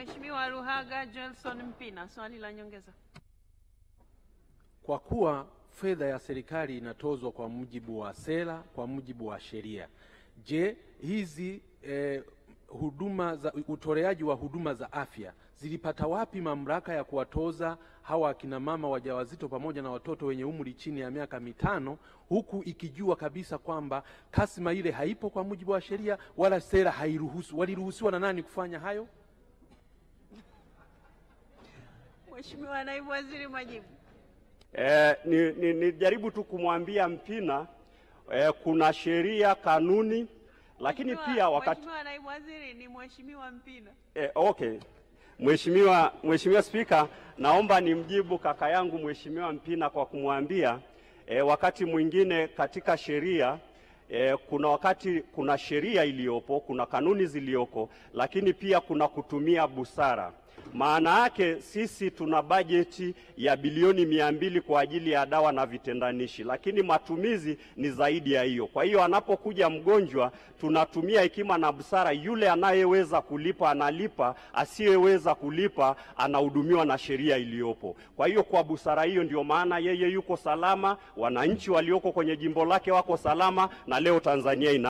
Mheshimiwa Luhaga Johnson Mpina, swali la nyongeza. Kwa kuwa fedha ya serikali inatozwa kwa mujibu wa sera, kwa mujibu wa sheria, je, hizi huduma za utoleaji wa huduma za afya zilipata wapi mamlaka ya kuwatoza hawa akina mama wajawazito pamoja na watoto wenye umri chini ya miaka 5, huku ikijua kabisa kwamba kasma ile haipo kwa mujibu wa sheria wala sera hairuhusu? Waliruhusiwa na nani kufanya hayo? Mheshimiwa Naibu Waziri, majibu. Nijaribu tu kumwambia Mpina kuna sheria, kanuni, lakini pia wakati Mheshimiwa Naibu Waziri ni Mheshimiwa Mpina. Okay. Mheshimiwa Spika, naomba nimjibu kaka yangu Mheshimiwa Mpina kwa kumwambia wakati mwingine katika sheria kuna wakati kuna sheria iliyopo, kuna kanuni zilioko, lakini pia kuna kutumia busara. Maana yake sisi tuna bajeti ya bilioni 200 kwa ajili ya dawa na vitendanishi, lakini matumizi ni zaidi ya hiyo. Kwa hiyo anapokuja mgonjwa tunatumia hekima na busara. Yule anayeweza kulipa analipa, asiyeweza kulipa anahudumiwa na sheria iliyopo. Kwa hiyo kwa busara hiyo ndio maana yeye yuko salama, wananchi walioko kwenye jimbo lake wako salama, na leo Tanzania